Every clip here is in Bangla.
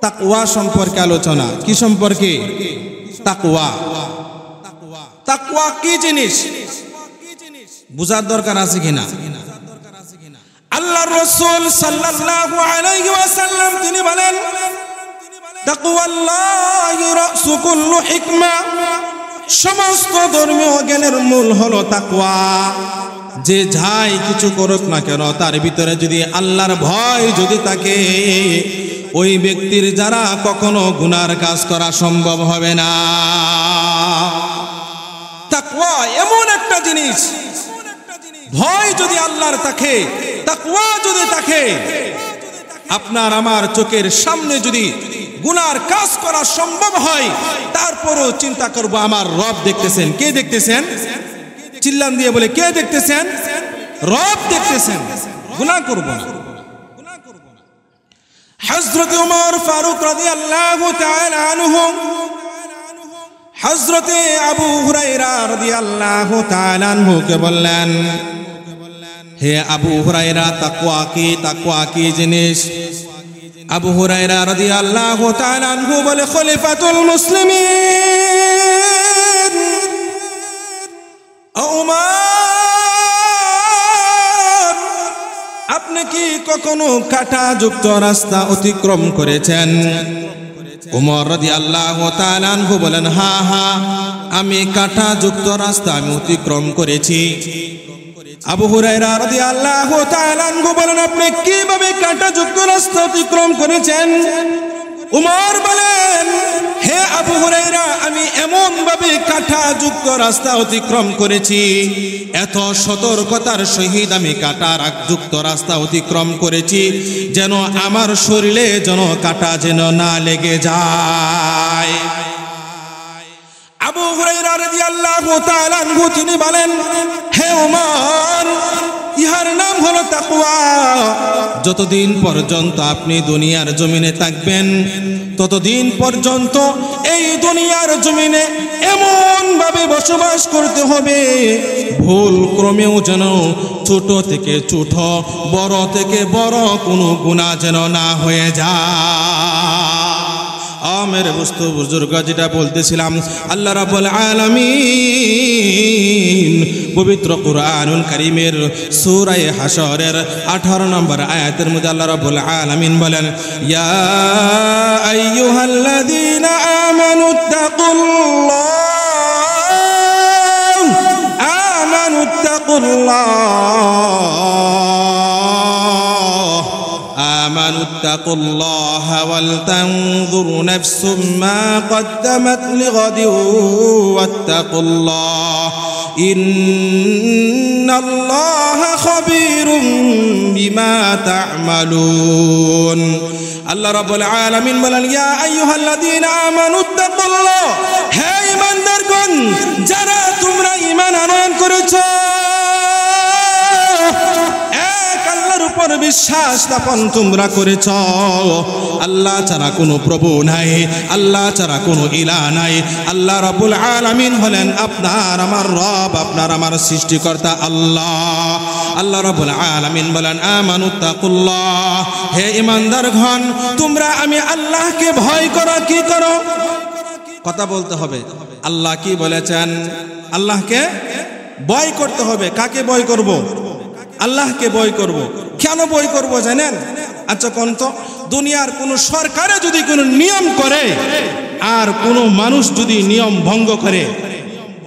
তাকওয়া সম্পর্কে আলোচনা। কি সম্পর্কে? তাকওয়া। তাকওয়া কি জিনিস বুঝার দরকার আছে কিনা? আল্লাহর রাসূল সাল্লাল্লাহু আলাইহি ওয়াসাল্লাম তিনি বলেন, তাকওয়াল্লাহি রাসু কুল্লু হিকমা, সমস্ত ধর্মীয় জ্ঞানের মূল হলো তাকওয়া। যে যাই কিছু করুক না কেন তার ভিতরে যদি আল্লাহর ভয় যদি থাকে, ওই ব্যক্তির যারা কখনো গুনার কাজ করা সম্ভব হবে না। তাকওয়া এমন একটা জিনিস, ভয় যদি আল্লাহর থাকে, তাকওয়া যদি থাকে, আপনার আমার চোখের সামনে যদি গুনার কাজ করা সম্ভব হয়, তারপরও চিন্তা করব আমার রব দেখতেছেন। কে দেখতেছেন? চিল্লান দিয়ে বলে, কে দেখতেছেন? রব দেখতেছেন। গুনাহ করব না। হযরত ওমর ফারুক রাদিয়াল্লাহু তাআলা আনহু হযরত আবু হুরায়রা রাদিয়াল্লাহু তাআলা আনহুকে বললেন, হে আবু হুরায়রা, তাকওয়া কি জিনিস? আবু হুরায়রা রাদিয়াল্লাহু তাআলা আনহু বলে, খলিফাতুল মুসলিমিন ওমর, আপনি কি কখনো কাঁটাযুক্ত রাস্তা অতিক্রম করেছেন? ওমর রাদিয়াল্লাহু তাআলা আনহু বলেন, হ্যাঁ হ্যাঁ, আমি কাঁটাযুক্ত রাস্তা আমি অতিক্রম করেছি। আবু হুরায়রা রাদিয়াল্লাহু তাআলা আনহু বলেন, আপনি কিভাবে কাঁটাযুক্ত রাস্তা অতিক্রম করেছেন? ওমর বলেন, হে আবু হুরায়রা, আমি এমন ভাবে কাঁটাযুক্ত রাস্তা অতিক্রম করেছি, এত সতর্কতার সহিত আমি কাঁটাযুক্ত রাস্তা অতিক্রম করেছি যেন আমার শরীরে যেন কাঁটা যেন না লেগে যায়। আবু হুরায়রা রাদিয়াল্লাহু তাআলা আনহু তিনি বলেন, হে ওমর, ইহার নাম হলো তাকওয়া। যতদিন পর্যন্ত আপনি দুনিয়ার জমিনে থাকবেন, ততদিন পর্যন্ত এই দুনিয়ার জমিনে এমন ভাবে বসবাস করতে হবে, ভুল ক্রমেও যেন ছোট থেকে ছোট, বড় থেকে বড় কোনো গুনাহ যেন না হয়ে যায়। মেরে বস্তু বুজুর্গ, যেটা বলতেছিলাম, আল্লাহ রাব্বুল আলামিন পবিত্র কুরআনুল কারীমের সূরা হাশরের 18 নম্বর আয়াতের মধ্যে আল্লাহ রাব্বুল আলামিন বলেন, ইয়া আইয়ুহাল্লাযীনা আমানুত্তাকুল্লাহ ওয়াল তানজুর নাফসুম মা কদ্দামাত লিগাদিন ওয়াত্তাকুল্লাহ ইন্নাল্লাহা খাবীরুম বিমা তা'মালুন। আল্লাহ রাব্বুল আলামিন বলেন, ইয়া আইয়ুহাল্লাযীনা আমানুত্তাকুল্লাহ, হে ঈমানদারগণ, যারা তোমরা ঈমান আনয়ন করেছো, উপর বিশ্বাস স্থাপন তোমরা করেছ, আল্লাহ ছাড়া কোনো প্রভু নাই, আল্লাহ ছাড়া কোনো ইলাহ নাই। আল্লাহ রাব্বুল আলামিন হলেন আপনার আমার রব, আপনার আমার সৃষ্টিকর্তা আল্লাহ। আল্লাহ রাব্বুল আলামিন বলেন, আমানুত্তাকুল্লাহ, হে ঈমানদারগণ, তোমরা আমি আল্লাহকে ভয় করো। কি করো? কথা বলতে হবে। আল্লাহ কি বলেছেন? আল্লাহকে ভয় করতে হবে। কাকে ভয় করব? আল্লাহকে ভয় করব। কেন ভয় করব জানেন? আচ্ছা কোন তো, দুনিয়ার কোন সরকারে যদি কোনো নিয়ম করে আর কোনো মানুষ যদি নিয়ম ভঙ্গ করে,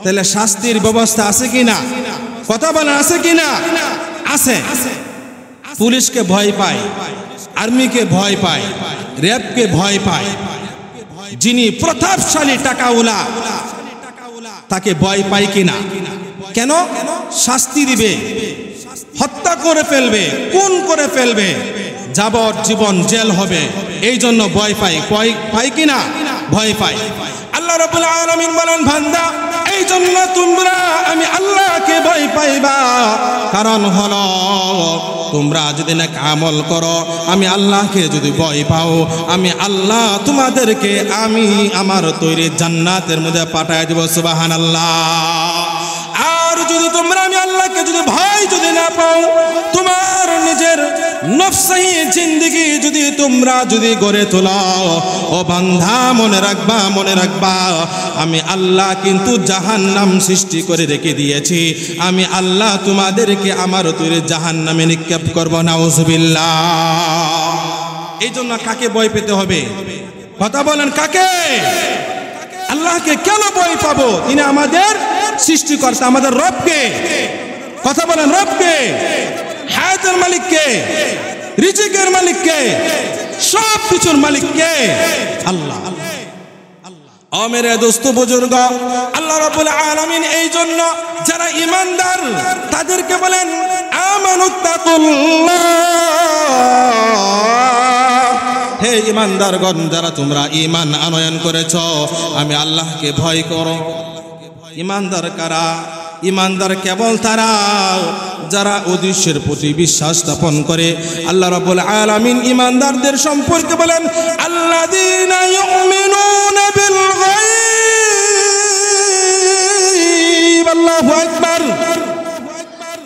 তাহলে শাস্তির ব্যবস্থা আছে কি না? কথা বলেন, আছে কি না? আছে। পুলিশকে ভয় পায়, আর্মিকে ভয় পায়, র্যাবকে ভয় পায়। যিনি প্রতাপশালী টাকাওয়ালা তাকে ভয় পায় কিনা? কেন? শাস্তি দিবে, হত্যা করে ফেলবে, খুন করে ফেলবে, যাবজ্জীবন জেল হবে, এই জন্য ভয় পায় কিনা? ভয় পায়। আল্লাহ রাব্বুল আলামিন বলেন, বান্দা, এই জন্য তোমরা আমি আল্লাহকে ভয় পাইবা। কারণ হলো, তোমরা যদি নেক আমল করো, আমি আল্লাহকে যদি ভয় পাও, আমি আল্লাহ তোমাদেরকে আমি আমার তৈরি জান্নাতের মধ্যে পাঠায় দেব। সুবহানাল্লাহ। আর যদি তোমরা আমি আল্লাহকে যদি ভয় যদি না পাও, তোমার নিজের নফসাহি জিন্দেগি যদি তোমরা যদি গড়ে তোলো, ও বান্দা মনে রাখবা আমি আল্লাহ কিন্তু জাহান্নাম সৃষ্টি করে রেখে দিয়েছি। আমি আল্লাহ তোমাদেরকে আমার তৈরি জাহান্নামে নিক্ষেপ করব, নাউজুবিল্লাহ। এই জন্য কাকে ভয় পেতে হবে? কথা বলেন, কাকে? আল্লাহকে কেন ভয় পাবো? তিনি আমাদের সৃষ্টিকর্তা, আমাদের রবকে। কথা বলেন, রবকে, হায়াতের মালিককে, রিজিকের মালিককে, সব কিছুর মালিককে, আল্লাহ। ও মেরে দোস্ত বুজুর্গ, আল্লাহ রাব্বুল আলামিন এই জন্য যারা ঈমানদার তাদেরকে বলেন আমানুত্তাকুল্লাহ। হে ঈমানদারগণ, যারা তোমরা ঈমান আনয়ন করেছ, আমি আল্লাহকে ভয় করো। ঈমানদার কারা? ঈমানদার কেবল তারা যারা উদ্দেশ্যের প্রতি বিশ্বাস স্থাপন করে। আল্লাহ রাব্বুল আলামিন ঈমানদারদের সম্পর্কে বলেন আল্লাযীনা ইউমিনুনা বিল গায়ব। আল্লাহু আকবার।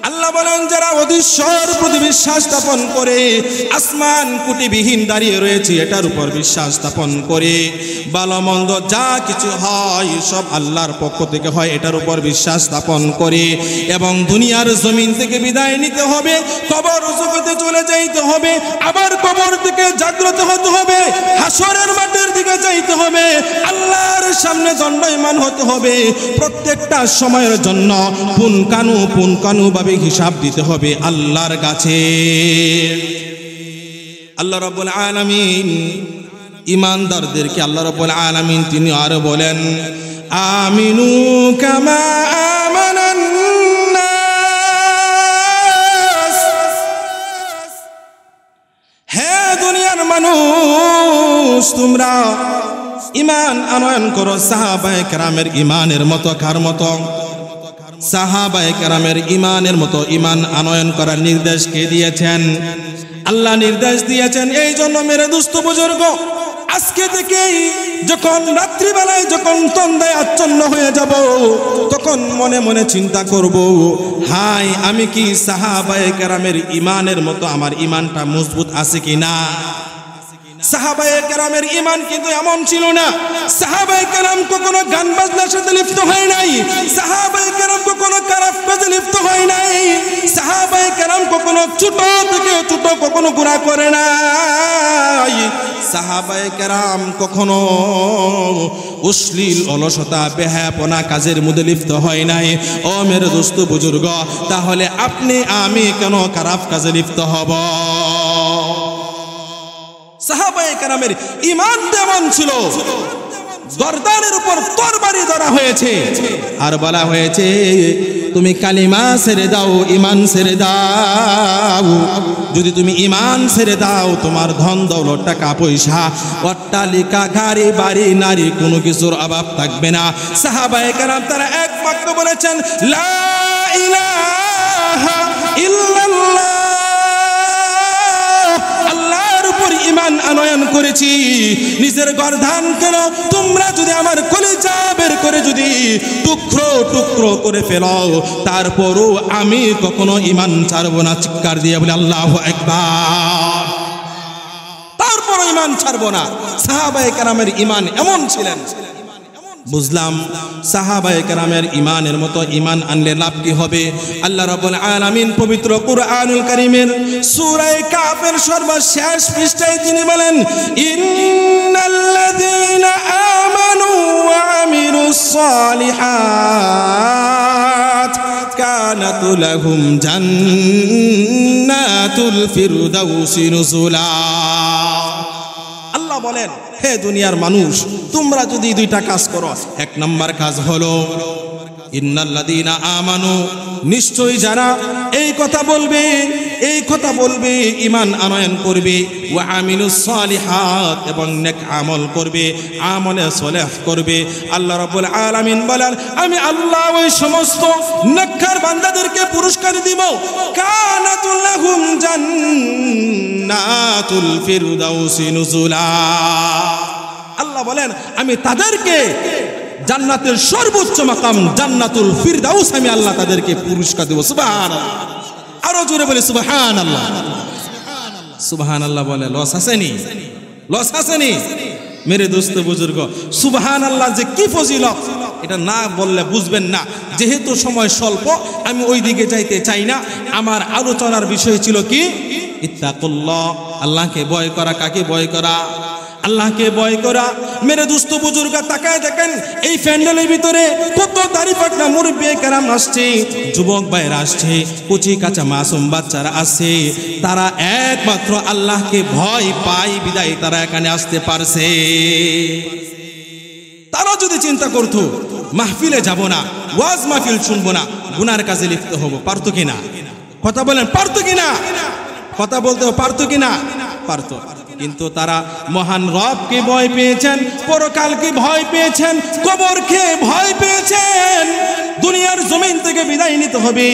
আল্লাহ বলেন যারা অদৃশ্যের প্রতি বিশ্বাস স্থাপন করে, আসমান কুটিবিহীন দাঁড়িয়ে রয়েছে এটার উপর বিশ্বাস স্থাপন করে, ভালো মন্দ যা কিছু হয় সব আল্লাহর পক্ষ থেকে হয় এটার উপর বিশ্বাস স্থাপন করে, এবং দুনিয়ার জমিন থেকে বিদায় নিতে হবে, কবর জগতে চলে যাইতে হবে, আবার কবর থেকে জাগ্রত হতে হবে, হাসরের মাঠের দিকে যাইতে হবে, আল্লাহর সামনে দণ্ডায়মান হতে হবে, প্রত্যেকটা সময়ের জন্য পুনকানু ভাবে হিসাব দিতে হবে আল্লাহর কাছে। আল্লাহ রাব্বুল আলামিন ঈমানদারদেরকে আল্লাহ রাব্বুল আলামিন তিনি আরো বলেন আমিনু কামা আমানান নাস। হে দুনিয়ার মানুষ, তোমরা ঈমান আনয়ন করো সাহাবায়ে কেরামের ঈমানের মতো। কার মতো? সাহাবায়ে কেরামের ঈমানের মতো ঈমান আনয়ন করার নির্দেশ কে দিয়েছেন? আল্লাহ নির্দেশ দিয়েছেন। এই জন্য মেরে দোস্ত বুজুর্গ, আজকে থেকেই যখন রাত্রিবেলায় যখন তন্দ্রায় আচ্ছন্ন হয়ে যাব, তখন মনে মনে চিন্তা করব, হাই আমি কি সাহাবায়ে কেরামের ঈমানের মতো আমার ঈমানটা মজবুত আছে কিনা? সাহাবায়ে কেরামের ঈমান কিন্তু এমন ছিল না। সাহাবায়ে কেরাম কখনো গান বাজনার সাথে লিপ্ত হয় নাই, সাহাবায়ে কেরাম কখনো খারাপ কাজে লিপ্ত হয় নাই, সাহাবায়ে কেরাম কখনো ছোট থেকে ছোট কখনো গুনাহ করে নাই, সাহাবায়ে কেরাম কখনো অশ্লীল অলসতা বেহায়াপনা কাজের মধ্যে লিপ্ত হয় নাই। ও মেরে দোস্ত বুজুর্গ, তাহলে আপনি আমি কেন খারাপ কাজে লিপ্ত হব? সাহাবায়ে কেরামের ঈমান তেমন ছিল, গর্দানের উপর তরবারি ধরা হয়েছে আর বলা হয়েছে তুমি কালিমা ছেড়ে দাও, ঈমান ছেড়ে দাও। যদি তুমি ঈমান ছেড়ে দাও, তোমার ধন দৌলত টাকা পয়সা অট্টালিকা গাড়ি বাড়ি নারী কোনো কিছুর অভাব থাকবে না। সাহাবায়ে কেরাম তারা এক বাক্য বলেছেন লা ইলাহা ইল্লাল্লাহ। ঈমান আনয়ন করেছি, নিজের গর্দান কেন তোমরা যদি আমার কলিজা বের করে যদি টুকরো টুকরো করে ফেলো, তারপরও আমি কখনো ঈমান ছাড়বো না। চিৎকার দিয়ে বলে আল্লাহু আকবার। তারপরও ঈমান ছাড়বো না। সাহাবায়ে কেরামের ঈমান এমন ছিলেন। বুঝলাম সাহাবায়ে কেরামের ঈমানের মতো ঈমান আনলে লাভ কি হবে? আল্লাহ রাব্বুল আলামিন পবিত্র কুরআনুল কারীমের সূরা কাফের সর্বশেষ পৃষ্ঠায় তিনি বলেন ইন্নাল্লাযীনা আমানু ওয়া আমিলুস সালিহাত কানাত লাহুম জান্নাতুল ফিরদাউসি নুজুলা। আল্লাহ বলেন হে দুনিয়ার মানুষ, তোমরা যদি দুইটা কাজ করো, এক নম্বর কাজ হলো ইন্নাল্লাযীনা আমানু, নিশ্চয়ই যারা এই কথা বলবে ঈমান আনয়ন করবে, ওয়া আমিলুস সালিহাত এবং নেক আমল করবে, আমলে সালেহ করবে। আল্লাহ রাব্বুল আলামিন বলেন আমি আল্লাহ ওই সমস্ত নেককার বান্দাদেরকে পুরস্কার দিব, কানাতুল লাহুম জান্নাতুল ফিরদাউসি নুজুলা। আল্লাহ বলেন আমি তাদেরকে জান্নাতের সর্বোচ্চ মাকাম জান্নাতুল ফিরদাউস আমি আল্লাহ তাদেরকে পুরস্কার দেব। সুবহানাল্লাহ, আরো জোরে বলে সুবহানাল্লাহ। সুবহানাল্লাহ বলে লস আসেনি? লস আসেনি? মেরে দোস্ত বুজুর্গ, সুবহানাল্লাহ যে কি ফজিলত এটা না বললে বুঝবেন না। যেহেতু সময় স্বল্প আমি ওই দিকে যাইতে চাই না। আমার আলোচনার বিষয় ছিল কি? ইত্তাকুল্লাহ, আল্লাহকে ভয় করা। কাকে ভয় করা? আল্লাহকে ভয় করা। মেরে দোস্ত বুজুর্গ, তাকায় দেখেন এই প্যান্ডেলের ভিতরে কত দাড়ি পাকনা মুরব্বি কেরাম আসছে, যুবক ভাইরা আসছে, কুচি কাঁচা মাসুম বাচ্চারা আসছে। তারা একমাত্র আল্লাহকে ভয় পায় বিদায় তারা এখানে আসতে পারছে। তারা যদি চিন্তা করতো মাহফিলে যাব না, ওয়াজ মাহফিল শুনবো না, গুনার কাজে লিপ্ত হব, পারতো কিনা? কথা বলেন, পারতো কিনা? কথা বলতে পারতো কিনা? পারতো। কিন্তু তারা মহান রবকে ভয় পেয়েছেন, পরকালকে ভয় পেয়েছেন, কবরকে ভয় পেয়েছেন। দুনিয়ার জমিন থেকে বিদায় নিতে হবে,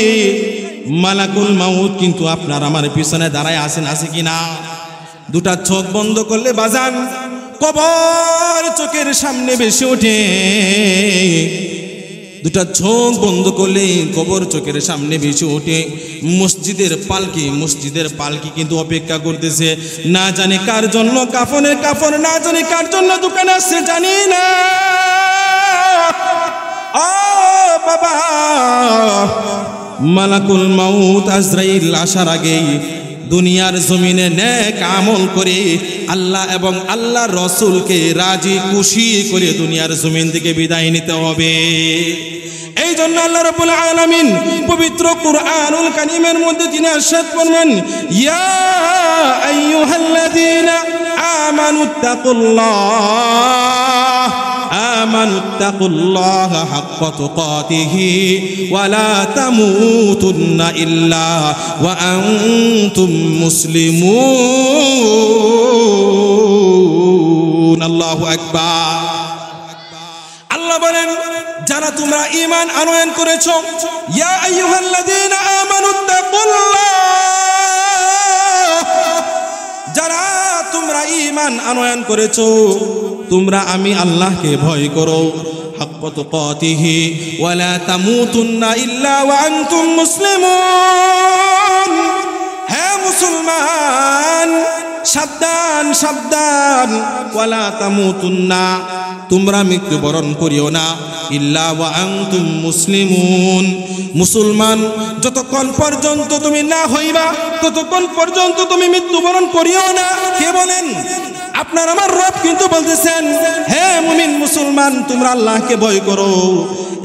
মালাকুল মাউত কিন্তু আপনার আমার পিছনে দাঁড়ায় আছেন, আছে কিনা? দুটা চোখ বন্ধ করলে বাজান কবর চোখের সামনে ভেসে ওঠে। দুটা চোখ বন্ধ করলে কবর চোখের সামনে ভেসে ওঠে। মসজিদের পালকি কিন্তু অপেক্ষা করতেছে, না জানি কার জন্য কাফনের কাফন, না জানি কার জন্য দোকান আসছে, জানি না। ও বাবা, মালাকুল মাউত আজরাইল আসার আগেই দুনিয়ার জমিনে নেক আমল করে আল্লাহ এবং আল্লাহ রসুলকে রাজি খুশি করে দুনিয়ার জমিন থেকে বিদায় নিতে হবে। এই জন্য আল্লাহ রাব্বুল আলামিন পবিত্র কুরআনুল কারীমের মধ্যে তিনি ইরশাদ করলেন, ইয়া আইয়ুহাল্লাযীনা আমানুত্তাকুল্লাহ হাক্কা তুকাতিহি ওয়া লা তামুতুন্না ইল্লা ওয়া আনতুম মুসলিমুন। আল্লাহু আকবার। আল্লাহ বলেন, যারা তোমরা ঈমান আনয়ন করেছো, ইয়া আইয়ুহাল্লাযীনা আমানুত্তাকুল্লাহ, যারা তোমরা ঈমান আনয়ন করেছো, তোমরা আমি আল্লাহকে ভয় করো, হাক্কা তুকাতিহি ওয়া লা তামুতুন্না ইল্লা ওয়া আনতুম মুসলিমুন। হে মুসলমান, সাবধান সাবধান, ওয়া লা তামুতুন্না, তোমরা মৃত্যুবরণ করিও না, ইল্লা ওয়া আনতুম মুসলিমুন। মুসলমান যতক্ষণ পর্যন্ত তুমি না হইবা ততক্ষণ পর্যন্ত তুমি মৃত্যুবরণ করিও না। কে বলেন? আপনার আমার রব কিন্তু বলতেছেন, হে মুমিন মুসলমান, তোমরা আল্লাহকে ভয় করো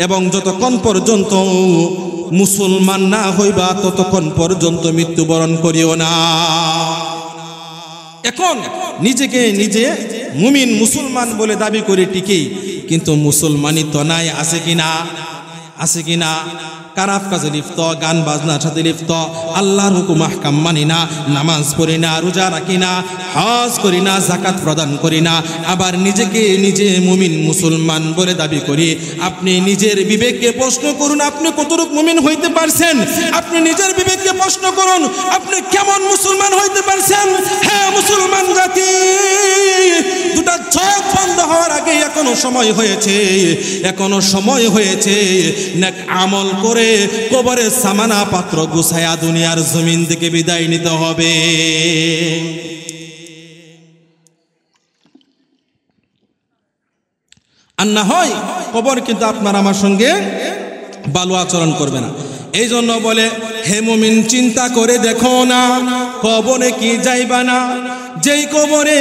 এবং যতক্ষণ পর্যন্ত মুসলমান না হইবা ততক্ষণ পর্যন্ত মৃত্যুবরণ করিও না। এখন নিজেকে নিজে মুমিন মুসলমান বলে দাবি করে ঠিকই, কিন্তু মুসলমানই তো নাই। আছে কিনা? আছে কিনা? খারাপ কাজে লিপ্ত, গান বাজনার সাথে লিপ্ত, আল্লাহর হুকুম আহকাম মানি না, নামাজ পড়ি না, রোজা রাখি না, হজ করি না, যাকাত প্রদান করি না, আবার নিজেকে নিজে মুমিন মুসলমান বলে দাবি করি। আপনি নিজের বিবেককে প্রশ্ন করুন, আপনি কতটুকু মুমিন হইতে পারছেন? আপনি নিজের বিবেককে প্রশ্ন করুন, আপনি কেমন মুসলমান হইতে পারছেন? হ্যাঁ মুসলমান জাতি, দুটা চোখ বন্ধ হওয়ার আগে এখনো সময় হয়েছে, এখনো সময় হয়েছে। নেক আমল করে কবরের সামানা পাত্র গুছায়া দুনিয়ার জমিন থেকে বিদায় নিতে হবে। আর না হয় কবর কিন্তু আপনার আমার সঙ্গে ভালো আচরণ করবে না। এই জন্য বলে, হে মুমিন চিন্তা করে দেখো না, কবরে কি যাইবা না, যেই কবরে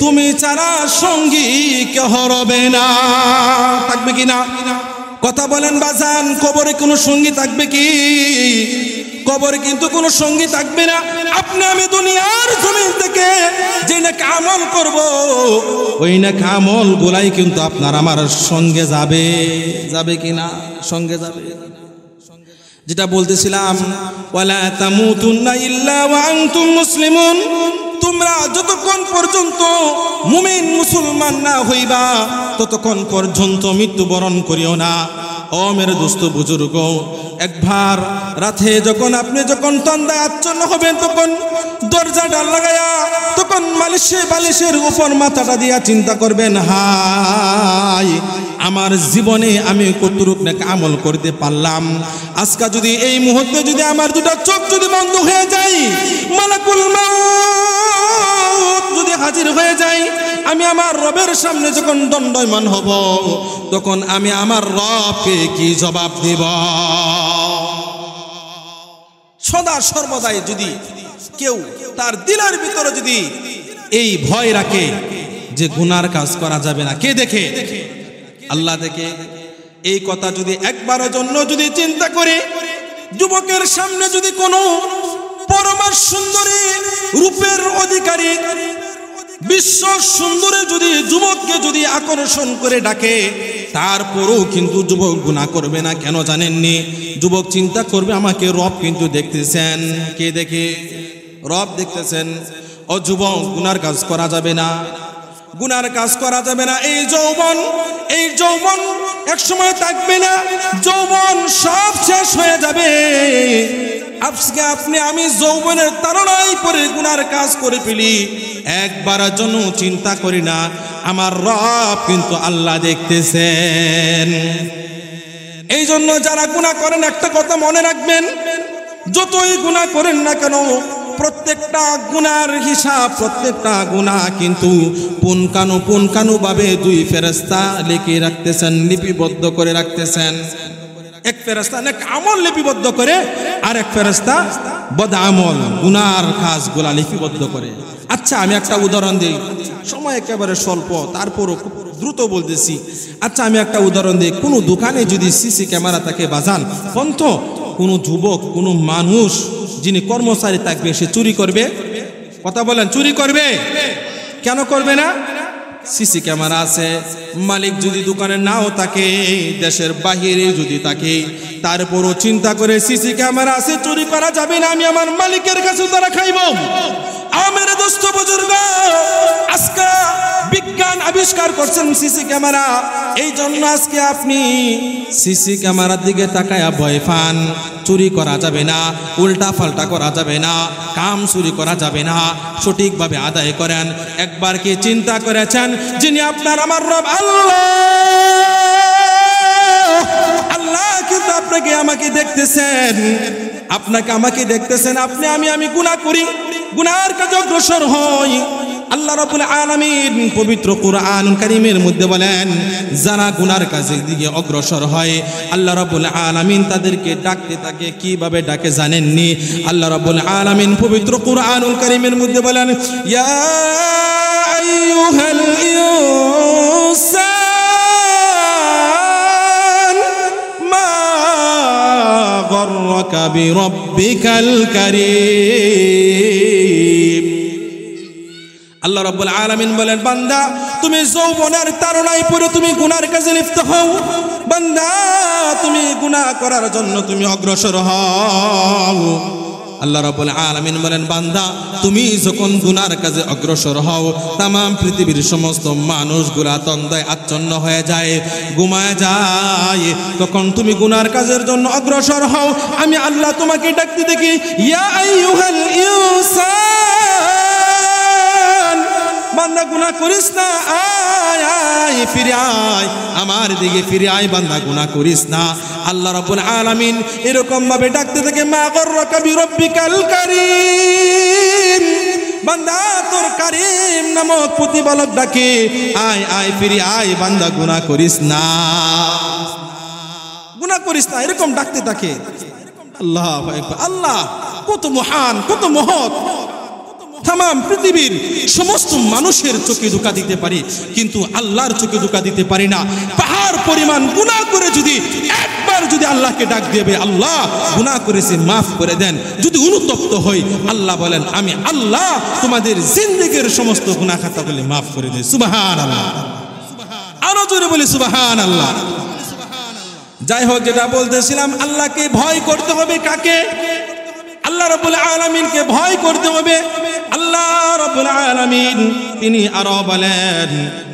তুমি ছাড়া সঙ্গী কেহ রবে না। থাকবে কি না? কথা বলেন বাজান, কবরে কোনো সঙ্গী থাকবে কি? কবরে কিন্তু কোনো সঙ্গী থাকবে না। আপনি আমি দুনিয়ার জমিন থেকে যে নেক আমল করব, ওই নেক আমল গুলাই কিন্তু আপনার আমার সঙ্গে যাবে। যাবে কি না? সঙ্গে যাবে। যেটা বলতেছিলাম, ওয়ালা তামুতুন্না ইল্লা ওয়া আনতুম মুসলিমুন, তোমরা যতক্ষণ পর্যন্ত মুমিন মুসলমান না হইবা ততক্ষণ পর্যন্ত মৃত্যুবরণ করিও না। ও মেরে দোস্ত বুজুর্গ, একবার রাতে যখন আপনি যখন তন্দায় আচ্ছন্ন হবেন তখন দরজাটা লাগায়া তখন বালিশের উপর মাথাটা দিয়া চিন্তা করবেন, হাই আমার জীবনে আমি কতটুক নেক আমল করতে পারলাম। আজকে যদি এই মুহূর্তে যদি আমার দুটো চোখ যদি বন্ধ হয়ে যায়, মালাকুল মাউত যদি হাজির হয়ে যায়, আমি আমার রবের সামনে যখন দণ্ডায়মান হব, তখন আমি আমার রবকে কি জবাব দেব? সদা সর্বদাই যদি কেউ তার দিলের ভিতরে যদি এই ভয় রাখে যে গুনার কাজ করা যাবে না, কে দেখে? আল্লাহ দেখে। এই কথা যদি একবারের জন্য যদি চিন্তা করে, যুবকের সামনে যদি কোনো পরমা সুন্দরী রূপের অধিকারী বিশ্ব সুন্দরী যদি যুবককে যদি আকর্ষণ করে ডাকে, তারপরও কিন্তু যুবক গুনাহ করবে না। কেন জানেননি? যুবক চিন্তা করবে আমাকে রব কিন্তু দেখতেছেন। কে দেখে? রব দেখতেছেন। ও যুবক, গুনার কাজ করা যাবে না, গুনার কাজ করা যাবে না। এই যৌবন একসময় থাকবে না, যৌবন সব শেষ হয়ে যাবে। আজকে আপনি আমি যৌবনের তাড়নায় পড়ে গুনার কাজ করে ফেলি, একবারের জন্য চিন্তা করি না আমার রব কিন্তু আল্লাহ দেখতেছেন। এই জন্য যারা গুনাহ করেন একটা কথা মনে রাখবেন, যতই গুনাহ করেন না কেন, প্রত্যেকটা গুনার হিসাব, প্রত্যেকটা গুনাহ কিন্তু পুনকানু ভাবে দুই ফেরেশতা লিখে রাখতেছেন, লিপিবদ্ধ করে রাখতেছেন। এক ফেরেশতা নেক আমল লিপিবদ্ধ করে, আর এক ফেরেশতা বদ আমল গুনার কাজগুলা লিপিবদ্ধ করে। আচ্ছা, আমি একটা উদাহরণ দিই, সময় একেবারে স্বল্প, তারপরও খুব দ্রুত বলতেছি। আচ্ছা, আমি একটা উদাহরণ দিই। কোনো দোকানে যদি সিসি ক্যামেরা থাকে বাজান, পন্থ কোনো যুবক, কোনো মানুষ যিনি কর্মচারী থাকবে, সে চুরি করবে? কথা বলেন, চুরি করবে? কেন করবে না? সিসি ক্যামেরা আছে। মালিক যদি দোকানে নাও থাকে, দেশের বাহিরে যদি থাকে, তারপরও চিন্তা করে সিসি ক্যামেরা আছে, চুরি করা যাবে না, আমি আমার মালিকের কাছে তারা খাইব। আমার দোস্ত বুজুর্গ, আজকে বিজ্ঞান আবিষ্কার করছেন সিসি ক্যামেরা। এই জন্য আজকে আপনি সিসি ক্যামেরার দিকে তাকায়া ভয় পান। চুরি করা যাবে না, উল্টা পাল্টা করা যাবে না, কাম চুরি করা যাবে না, সঠিকভাবে আদায় করেন। একবার কি চিন্তা করেছেন যিনি আপনার আমার রব আল্লাহ, আল্লাহ কিন্তু আপনাকে আমাকে দেখতেছেন, আপনাকে আমাকে দেখতেছেন। আপনি আমি গুনাহ করি, গুনার কাজে অগ্রসর হই। আল্লাহ রাব্বুল আলামিন পবিত্র কুরআনুল কারীমের মধ্যে বলেন, যারা গুনার কাজের দিকে অগ্রসর হয়, আল্লাহ রাব্বুল আলামিন তাদেরকে ডাকতে থাকে। কিভাবে ডাকে জানেননি? আল্লাহ রাব্বুল আলামিন পবিত্র কুরআনুল কারীমের মধ্যে বলেন, ইয়া আইয়ুহাল ইনসান মা গররাকা বিরাব্বিকাল কারীম। আল্লাহ রাব্বুল আলামিন বলেন, বান্দা তুমি যৌবনের তাড়নায় পড়ে তুমি গুনার কাজে লিপ্ত হও, বান্দা তুমি গুনাহ করার জন্য তুমি অগ্রসর হও। আল্লাহ রাব্বুল আলামিন বলেন, বান্দা তুমি যখন গুনার কাজে অগ্রসর হও, তাম পৃথিবীর সমস্ত মানুষগুলা তন্দ্রায় আচ্ছন্ন হয়ে যায়, ঘুমায় যায়। তখন তুমি গুনার কাজের জন্য অগ্রসর হও, আমি আল্লাহ তোমাকে ডাকতে দেখি, ইয়া আইয়ুহাল ইনসান, বান্দা গুনাহ করিস না, আয় আয় ফিরে আয়, আমার দিকে ফিরে আয়, বান্দা গুনাহ করিস না। আল্লাহ রাব্বুল আলামিন এরকম ভাবে ডাকতে থাকে, মা গররাকা বিরাব্বিকাল কারীম, বান্দা তোর কারীম নামক প্রতিপালক ডাকে, আয় আয় ফিরে আয়, বান্দা গুনাহ করিস না, গুনাহ করিস না, এরকম ডাকতে থাকে। আল্লাহু আকবার। আল্লাহ কত মহান, কত মহৎ। তাম পৃথিবীর সমস্ত মানুষের চোখে ধোঁকা দিতে পারি, কিন্তু আল্লাহর চোখে ধোঁকা দিতে পারি না। পাহাড় পরিমাণ গুনাহ করে যদি একবার যদি আল্লাহকে ডাক দেবে, আল্লাহ গুনাহ করেছি মাফ করে দেন, যদি অনুতপ্ত হই, আল্লাহ বলেন আমি আল্লাহ তোমাদের জিন্দেগীর সমস্ত গুনাহ খাতাগুলি মাফ করে দেই। সুবহানাল্লাহ, আরো জোরে বলি সুবহানাল্লাহ। যাই হোক, যেটা বলতেছিলাম, আল্লাহকে ভয় করতে হবে। কাকে? আল্লাহ রাব্বুল আলামিনকে ভয় করতে হবে। আল্লাহ রাব্বুল আলামিন তিনি আরো বলেন,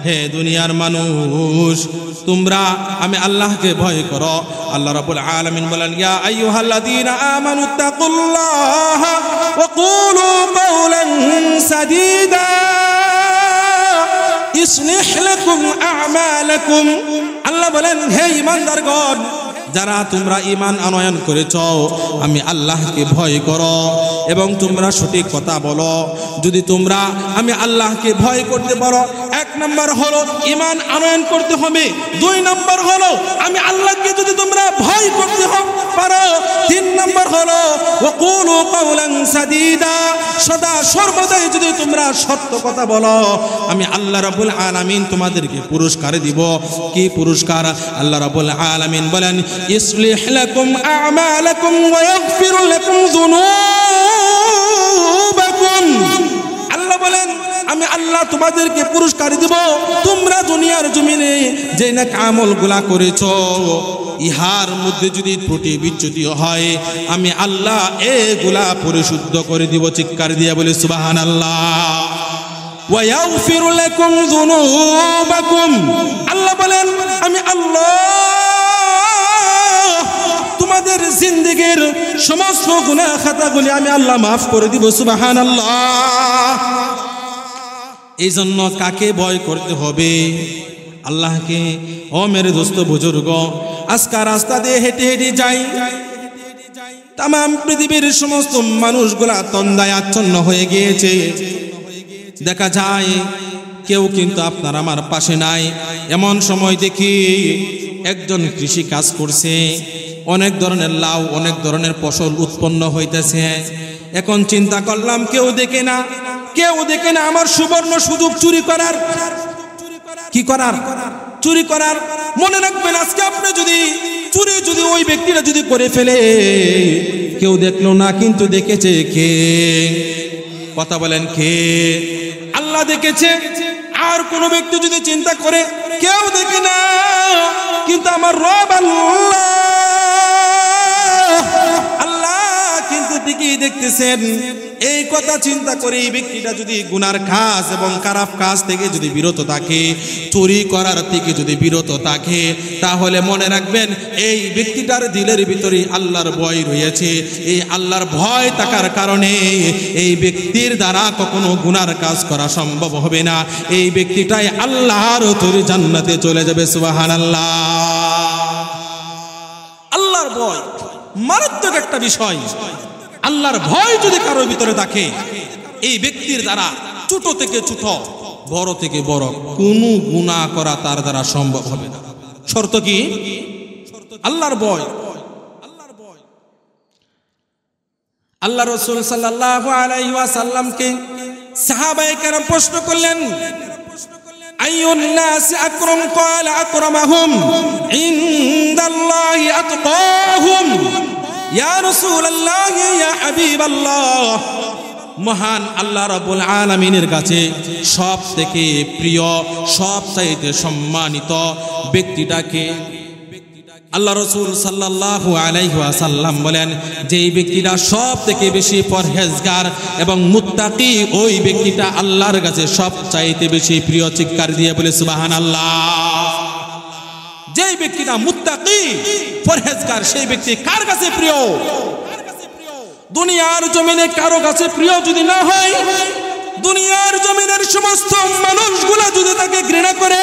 হে দুনিয়ার মানুষ, তোমরা আমি আল্লাহকে ভয় করো। আল্লাহ রাব্বুল আলামিন বলেন, ইয়া আইয়ুহাল্লাযীনা আমানুত্তাকুল্লাহা ওয়া কুলু কাওলান সাদীদা ইসলিহ লাকুম আ'মালাকুম। আল্লাহ আল্লাহ বলেন, হে ঈমানদারগণ, যারা তোমরা ঈমান আনয়ন করেছ, আমি আল্লাহকে ভয় করো এবং তোমরা সঠিক কথা বলো। যদি তোমরা আমি আল্লাহকে ভয় করতে পারো, এক নম্বর হলো ঈমান আনয়ন করতে হবে, দুই নম্বর হলো আমি আল্লাহকে যদি তোমরা ভয় করতে পারো, তিন নম্বর হলো ওয়াকুলু কাওলান সাদীদা, সদা সর্বদাই যদি তোমরা সত্য কথা বলো, আমি আল্লাহ রাব্বুল আলামিন তোমাদেরকে পুরস্কার দিব। কি পুরস্কার? আল্লাহ রাব্বুল আলামিন বলেন, ইসলিহ লাকুম আ'মালাকুম ওয়া ইয়াগফির লাকুম যুনুবাকুম। আল্লাহ বলেন, আমি আল্লাহ তোমাদেরকে পুরস্কার দিব। তোমরা দুনিয়ার জমিনে যে না আমলগুলা করেছো, ইহার মধ্যে যদি ত্রুটি বিচ্যুতি হয়, আমি আল্লাহ এগুলা পরিশুদ্ধ করে দিব। চিৎকার দিয়ে বলে সুবহানাল্লাহ। ওয়া ইয়াগফির লাকুম যুনুবাকুম। আল্লাহ বলেন, আমি আল্লাহ তোমাদের জিন্দেগীর সমস্ত গুনাহ খাতাগুলি আমি আল্লাহ মাফ করে দিব। সুবহানাল্লাহ। এই জন্য কাকে ভয় করতে হবে? আল্লাহকে। ও মেরে দোস্ত বুজুর্গ, আজকে রাস্তা দিয়ে হেঁটে হেঁটে যাই, তাম পৃথিবীর সমস্ত মানুষগুলা তন্দায় আচ্ছন্ন হয়ে গিয়েছে। দেখা যায় কেউ কিন্তু আপনার আমার পাশে নাই। এমন সময় দেখি একজন কৃষি কাজ করছে, অনেক ধরনের লাউ, অনেক ধরনের ফসল উৎপন্ন হইতেছে। এখন চিন্তা করলাম, কেউ দেখে না, কেউ দেখে না, আমার সুবর্ণ সুযোগ চুরি করার। কি করার? চুরি করার। মনে রাখবেন, আজকে আপনি যদি চুরি যদি ওই ব্যক্তিরা যদি করে ফেলে, কেউ দেখলো না, কিন্তু দেখেছে কে? কথা বলেন, কে? আল্লাহ দেখেছে। আর কোন ব্যক্তি যদি চিন্তা করে, কেউ দেখে না, কিন্তু আমার রব আল্লাহ কিন্তু ঠিকই দেখতেছেন। এই কথা চিন্তা করে এই ব্যক্তিটা যদি গুনার কাজ এবং খারাপ কাজ থেকে যদি বিরত থাকে, চুরি করার থেকে যদি বিরত থাকে, তাহলে মনে রাখবেন এই ব্যক্তিটার দিলের ভিতরে আল্লাহর ভয় রয়েছে। এই আল্লাহর ভয় থাকার কারণে এই ব্যক্তির দ্বারা কখনো গুনার কাজ করা সম্ভব হবে না। এই ব্যক্তিটাই আল্লাহর তৈরি জান্নাতে চলে যাবে। সুবহানাল্লাহ। আল্লাহর ভয় মারাত্মক একটা বিষয়। আল্লাহর ভয় যদি কারোর ভিতরে থাকে, এই ব্যক্তির দ্বারা ছোট থেকে ছোট, বড় থেকে বড় কোনো গুনাহ করা তার দ্বারা সম্ভব হবে না। শর্ত কি? আল্লাহর ভয়। আল্লাহ রাসূল সাল্লাল্লাহু আলাইহি ওয়াসাল্লামকে সাহাবায়ে কেরাম প্রশ্ন করলেন, আইয়ুন নাস আকরাম? ক্বালা আকরামুহুম ইনদাল্লাহি আতকাহুম। ইয়া রাসূলুল্লাহ, ইয়া হাবিবাল্লাহ, মহান আল্লাহ রাব্বুল আলামিনের কাছে সব থেকে প্রিয়, সবচাইতে সম্মানিত ব্যক্তিটাকে? আল্লাহ রাসূল সাল্লাল্লাহু আলাইহি ওয়াসাল্লাম বলেন, যেই ব্যক্তিটা সব থেকে বেশি পরহেজগার এবং মুত্তাকি, ওই ব্যক্তিটা আল্লাহর কাছে সবচাইতে বেশি প্রিয়। চিৎকার দিয়ে বলে সুবহানাল্লাহ। যেই ব্যক্তিটা মুত্তাকি, পরহেজগার, সেই ব্যক্তি কার কাছে প্রিয়? দুনিয়ার জমিনে কারো কাছে প্রিয় যদি না হয়, দুনিয়ার জমিনের সমস্ত মানুষগুলা যদি তাকে ঘৃণা করে,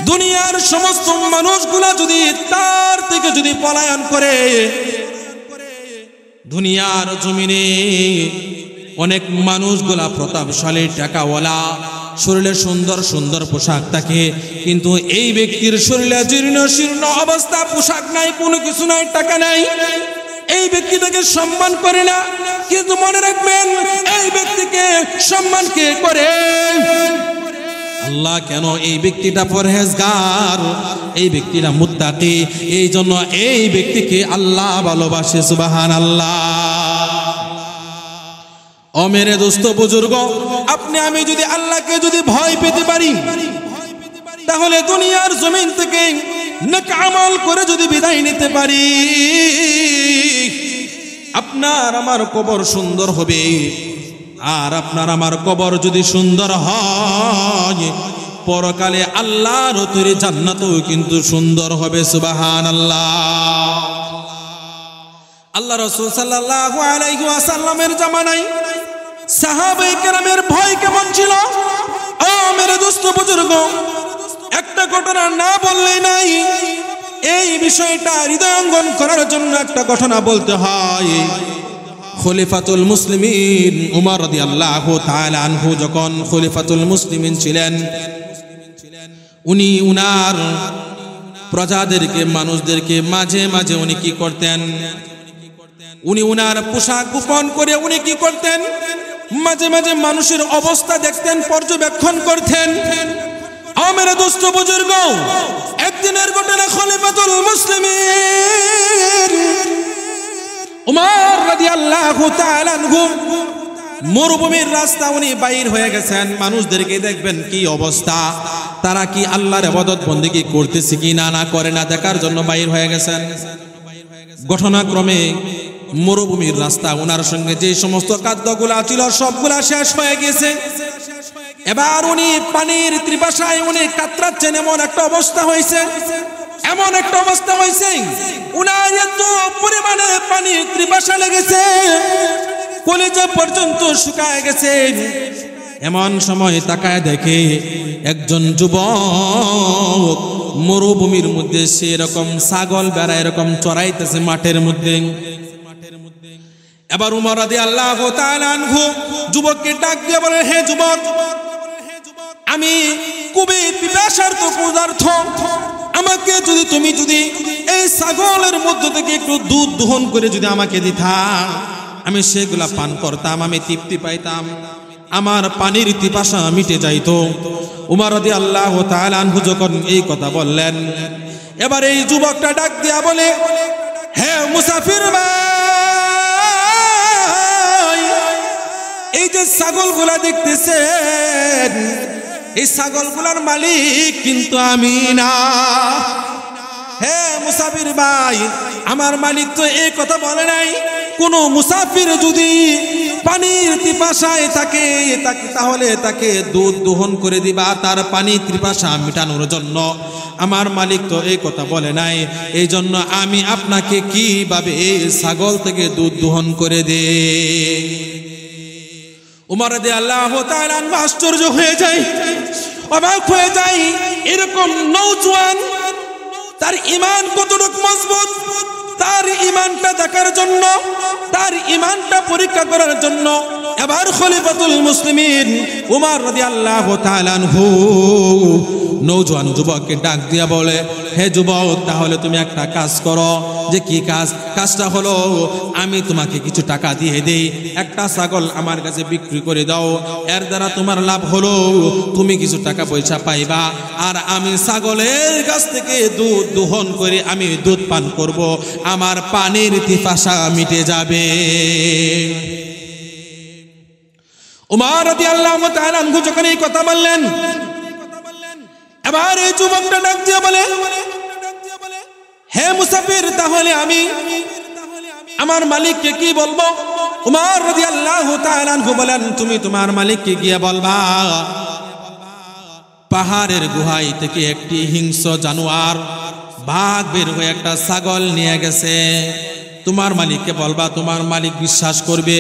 দুনিয়ার সমস্ত মানুষগুলা যদি তার থেকে যদি পলায়ন করে, দুনিয়ার জমিনে অনেক মানুষগুলা প্রতাপশালী, টাকাওয়ালা, শরীরে সুন্দর সুন্দর পোশাক থাকে, কিন্তু এই ব্যক্তির শরীরে জীর্ণ শীর্ণ অবস্থা, পোশাক নাই, কোনো কিছু নাই, টাকা নাই, এই ব্যক্তিটাকে সম্মান করে না। কিন্তু মনে রাখবেন, এই ব্যক্তিকে সম্মান কে করে? আল্লাহ। কেন? এই ব্যক্তিটা পরহেজগার, এই ব্যক্তিটা মুত্তাকি, এই জন্য এই ব্যক্তিকে আল্লাহ ভালোবাসে। সুবহানাল্লাহ। ও মেরে দোস্ত বুজুর্গ, আপনি আমি যদি আল্লাহকে যদি ভয় পেতে পারি, তাহলে দুনিয়ার জমিন থেকে নেক আমল করে যদি বিদায় নিতে পারি, আপনার আমার কবর সুন্দর হবে। আর আপনার আমার কবর যদি সুন্দর হয়, পরকালে আল্লাহর তৈরি জান্নাতও কিন্তু সুন্দর হবে। সুবহানাল্লাহ। আল্লাহ রাসূল সাল্লাল্লাহু আলাইহি ওয়াসাল্লামের জামানায় সাহাবায়ে কেরামের ভয় কেমন ছিল? ও মেরে দোস্ত বুজুর্গ, একটা ঘটনা না বললেই নাই। এই বিষয়টা হৃদয়ঙ্গম করার জন্য একটা ঘটনা বলতে হয়। খলিফাতুল মুসলিমিন উমর রাদিয়াল্লাহু তাআলা আনহু যখন খলিফাতুল মুসলিমিন ছিলেন, উনি উনার প্রজাদেরকে, মানুষদেরকে মাঝে মাঝে উনি কি করতেন, উনি উনার পোশাক গোপন করে উনি কি করতেন, মাঝে মাঝে মানুষের অবস্থা দেখতেন, পর্যবেক্ষণ করতেন। আমার দোস্ত বুজুর্গ, একদিনের ঘটনা, খলিফাতুল মুসলিমিন উমর রাদিয়াল্লাহু তাআলা আনহু মরুভূমির রাস্তা উনি বাইর হয়ে গেছেন। মানুষদেরকে দেখবেন কি অবস্থা, তারা কি আল্লাহর ইবাদত বন্দেগী করতেছে কি না করে না দেখার জন্য বাইর হয়ে গেছেন। ঘটনাক্রমে মরুভূমির রাস্তা, ওনার সঙ্গে যে সমস্ত খাদ্যগুলা ছিল সবগুলা শেষ হয়ে গেছে। এবার উনি পানির ত্রিপাশায় উনি কাতরাচ্ছেন, এমন একটা অবস্থা হয়েছে, এমন একটা অবস্থা হয়েছে, উনার এত পরিমাণে পানির ত্রিপাশা লেগেছে, কলিজা পর্যন্ত শুকায় গেছে। এমন সময় তাকায় দেখে একজন যুবক মরুভূমির মধ্যে সে এরকম ছাগল বেড়া এরকম চড়াইতেছে মাঠের মধ্যে। এবার উমর রাদিয়াল্লাহু তাআলা আনহু যুবককে ডাক দিয়ে বলে, হে যুবক, আমি খুবই পিপাসার্ত ক্ষুধার্ত, আমাকে তুমি যদি এই ছাগলের মধ্য থেকে একটু দুধ দোহন করে যদি আমাকে দিতা, আমি সেগুলা পান করতাম, আমি তৃপ্তি পাইতাম, আমার পানির পিপাসা মিটে যাইতো। উমর রাদিয়াল্লাহু তাআলা আনহু যখন এই কথা বললেন, এবার এই যুবকটা ডাক দিয়া বলে, হে মুসাফির ভাই, এই যে ছাগলগুলা দেখতেছেন, এই ছাগলগুলার মালিক কিন্তু আমি না। হে মুসাফির ভাই, আমার মালিক তো এই কথা বলে নাই। কোন মুসাফির যদি পানির পিপাসায় থাকে তাহলে তাকে দুধ দোহন করে দিবা তার পানির পিপাসা মেটানোর জন্য। আমার মালিক তো এই কথা বলে নাই। এই জন্য আমি আপনাকে কিভাবে এই ছাগল থেকে দুধ দোহন করে দে। উমর রাদিয়াল্লাহু তাআলা আশ্চর্য হয়ে যায়, অবাক হয়ে যায়। এরকম নওজোয়ান, তার ঈমান কতটুকু মজবুত, তার ঈমানটা দেখার জন্য, তার ঈমানটা পরীক্ষা করার জন্য এবার খলিফাতুল মুসলিমিন উমর রাদিয়াল্লাহু তাআলা আনহু নওজোয়ান যুবককে ডাক দিয়া বলে, হে যুবক, তাহলে তুমি একটা কাজ করো। যে কি কাজ? কাজটা হলো, আমি তোমাকে কিছু টাকা দিয়ে দেই, একটা ছাগল আমার কাছে বিক্রি করে দাও, এর দ্বারা তোমার লাভ হলো তুমি কিছু টাকা পয়সা পাইবা, আর আমি ছাগলের কাছ থেকে দুধ দোহন করে আমি দুধ পান করব, আমার পানির পিপাসা মিটে যাবে। উমর রাদিয়াল্লাহু তাআলা আনহু যখন এই কথা বললেন, এবার এই যুবকটা ডাক দিয়ে বলে, হে মুসাফির, তাহলে আমি আমার মালিককে কি বলবো? উমর রাদিয়াল্লাহু তাআলা আনহু বলেন, তুমি তোমার মালিককে গিয়ে বলবা, পাহাড়ের গুহাই থেকে একটি হিংস্র জানোয়ার বাঘ বের হয়ে একটা ছাগল নিয়ে গেছে। তোমার মালিককে বলবা, তোমার মালিক বিশ্বাস করবে।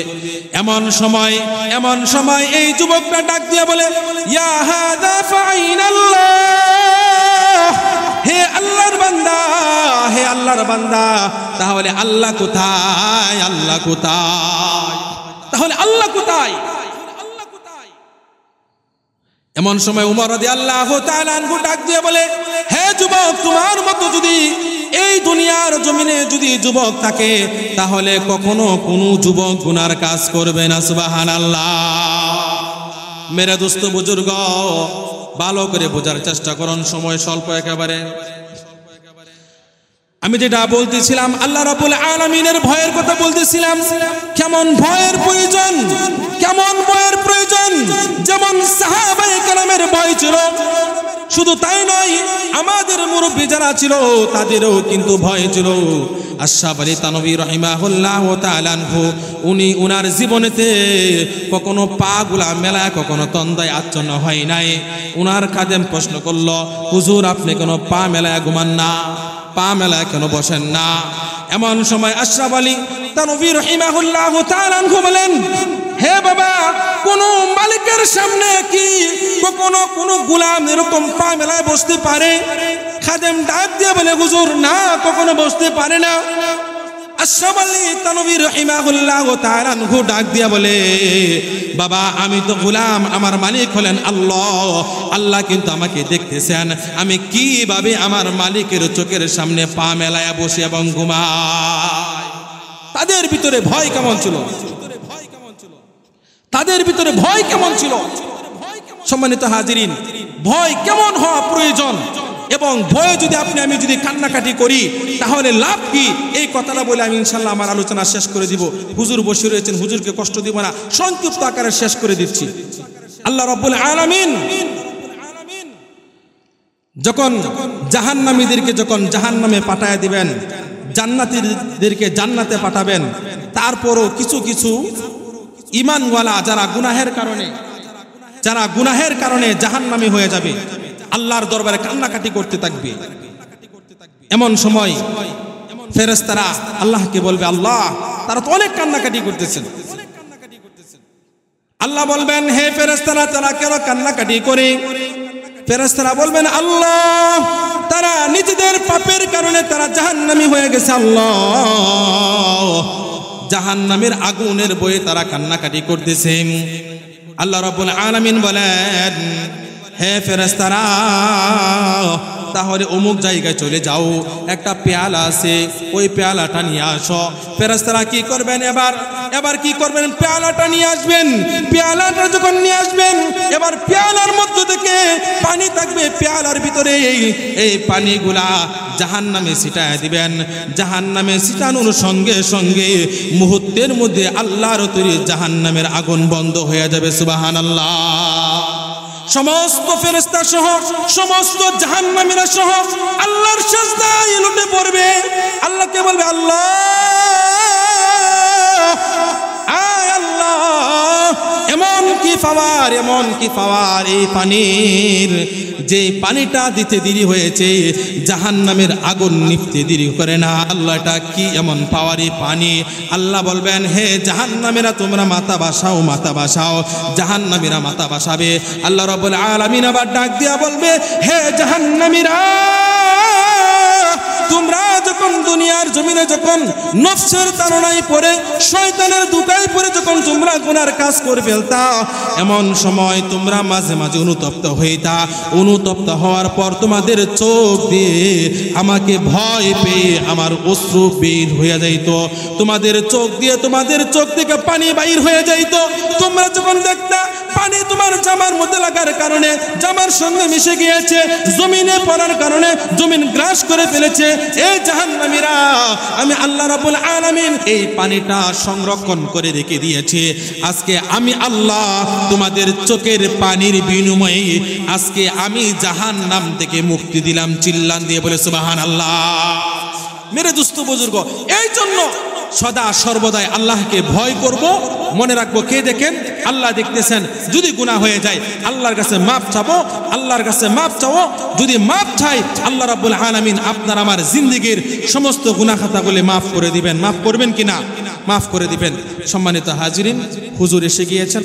এমন সময় এই যুবকটা ডাক দিয়ে বলে, ইয়া হাযা ফাইনাল্লাহ, হে আল্লাহর বান্দা, হে আল্লাহর বান্দা, তাহলে আল্লাহ কোথায়? আল্লাহ কোথায়? তাহলে আল্লাহ কোথায়? এমন সময় উমর রাদিয়াল্লাহু তাআলা আনহু ডাক দিয়ে বলে, হে যুবক, তোমার মতো যদি এই দুনিয়ার জমিনে যদি যুবক থাকে, তাহলে কখনো কোনো যুবক গুনার কাজ করবে না। সুবহানাল্লাহ। মেরে দোস্ত বুজুর্গ, ভালো করে বোঝার চেষ্টা করুন, সময় স্বল্প একেবারে। আমি যেটা বলতেছিলাম, আল্লাহ রাব্বুল আলামিনের ভয়ের কথা বলতেছিলাম। কেমন ভয়ের প্রয়োজন, কেমন ভয়ের প্রয়োজন, যেমন সাহাবায়ে কেরামের ভয় ছিল, শুধু তাই নয়, আমাদের মুরব্বী যারা ছিল তাদেরও কিন্তু ভয় ছিল। আশরাফ আলী থানভী রাহিমাহুল্লাহু তাআলা আনহু, উনি উনার জীবনেতে কখনো পা গুলা মেলায় কখনো তন্দায় আচ্ছন্ন হয় নাই। উনার খাদেম প্রশ্ন করল, হুজুর, আপনি কেন পা মেলায় ঘুমান না, পা মেলায় কেন বসেন না? এমন সময় আশরাফ আলী থানভী রাহিমাহুল্লাহু তাআলা আনহু বলেন, হে বাবা, কোনো মালিকের সামনে কি কখনো কোনো গোলাম এরকম পা মেলায় বসতে পারে? খাদেম ডাক দিয়ে বলে হুজুর না, কখনো বসতে পারে না। আশরাফ আলী তানভী রাহিমাহুল্লাহ তাআলা আনহু ডাক দিয়া বলে বাবা আমি তো গোলাম, আমার মালিক হলেন আল্লাহ, আল্লাহ কিন্তু আমাকে দেখতেছেন আমি কিভাবে আমার মালিকের চোখের সামনে পা মেলায়া বসে এবং ঘুমাই। তাদের ভিতরে ভয় কেমন ছিল, তাদের ভিতরে ভয় কেমন ছিল। সম্মানিত হাজিরিন, ভয় কেমন হওয়া প্রয়োজন এবং ভয়ে যদি আপনি আমি যদি কান্নাকাটি করি তাহলে লাভ কি, এই কথাটা বলে আমি ইনশাআল্লাহ আমার আলোচনা শেষ করে দিব। হুজুর বসে রয়েছেন, হুজুরকে কষ্ট দিব না, সংক্ষিপ্ত আকারে শেষ করে দিচ্ছি। আল্লাহ রাব্বুল আলামিন যখন জাহান্নামীদেরকে যখন জাহান্নামে পাঠায় দিবেন, জান্নাতীদেরকে জান্নাতে পাঠাবেন, তারপরও কিছু কিছু ঈমানওয়ালা যারা গুনাহের কারণে জাহান্নামী হয়ে যাবে, আল্লাহর দরবারে কান্নাকাটি করতে থাকবে। এমন সময় ফেরেশতারা আল্লাহকে বলবে আল্লাহ তারা তো অনেক কান্নাকাটি করতেছেন। আল্লাহ বলবেন হে ফেরেশতারা তারা কেন কান্নাকাটি করে? ফেরেশতারা বলবেন আল্লাহ তারা নিজেদের পাপের কারণে তারা জাহান্নামী হয়ে গেছে, আল্লাহ জাহান্নামের আগুনের বয়ে তারা কান্নাকাটি করতেছে। আল্লাহ রাব্বুল আলামিন বলেন হে ফেরেশতারা তাহলে অমুক জায়গায় চলে যাও, একটা পেয়ালা আছে ওই পেয়ালাটা নিয়ে আসো। ফেরেশতারা কি করবেন এবার কি করবেন? পেয়ালাটা নিয়ে আসবেন। পেয়ালাটা যখন নিয়ে আসবেন এবার পেয়ালার মধ্য থেকে পানি থাকবে, পেয়ালার ভিতরে এই পানিগুলা জাহান্নামে ছিটায় দিবেন। জাহান্নামে ছিটানোর সঙ্গে সঙ্গে মুহূর্তের মধ্যে আল্লাহর তৈরি জাহান্নামের আগুন বন্ধ হয়ে যাবে। সুবহানাল্লাহ। সমস্ত ফেরেশতা সহ সমস্ত জাহান্নামীরা সহ আল্লাহর সিজদায় লুটে পড়বে। আল্লাহকে বলবে আল্লাহ আয় আল্লাহ এমন কি পাওয়ার এই পানির, যে পানিটা দিতে দেরি হয়েছে জাহান্নামের আগুন নিভতে দেরি করে না। আল্লাহ এটা কি এমন পাওয়ারই পানি? আল্লাহ বলবেন হে জাহান্নামীরা তোমরা মাথা বাসাও। জাহান্নামীরা মাথা বাসাবে। আল্লাহ রাব্বুল আলামিন আবার ডাক দিয়া বলবে হে জাহান্নামীরা তোমরা যখন দুনিয়ার জমিনে যখন নফসের তাড়নায় পড়ে শয়তানের দুকায় পড়ে যখন তোমরা গুনার কাজ করে ফেলতা, এমন সময় তোমরা মাঝে মাঝে অনুতপ্ত হওয়ার পর তোমাদের চোখ দিয়ে আমাকে ভয় পেয়ে আমার অশ্রু বের হয়ে যাইত। তোমাদের চোখ থেকে পানি বাইর হয়ে যাইত। তোমরা যখন দেখতা পানি তোমার জামার মধ্যে লাগার কারণে জামার সঙ্গে মিশে গিয়েছে, জমিনে পড়ার কারণে জমিন গ্রাস করে ফেলেছে, এই জাহান্নামীরা আমি আল্লাহ রাব্বুল আলামিন এই পানিটা সংরক্ষণ করে রেখে দিয়েছে। আজকে আমি আল্লাহ তোমাদের চোখের পানির বিনিময়ে আজকে আমি জাহান্নাম থেকে মুক্তি দিলাম। চিল্লান দিয়ে বলে সুবহানাল্লাহ। মেরে দুস্থ বুজুর্গ, এই জন্য সদা সর্বদাই আল্লাহকে ভয় করব, মনে রাখবো কে দেখেন? আল্লাহ দেখতেছেন। যদি গুনাহ হয়ে যায় আল্লাহর কাছে মাফ চাও। যদি মাফ চাই আল্লাহ রাব্বুল আলামিন আপনার আমার জিন্দেগীর সমস্ত গুনাহ খাতাগুলি মাফ করে দিবেন। মাফ করবেন কিনা? মাফ করে দিবেন। সম্মানিত হাজিরিন, হুজুর এসে গিয়েছেন।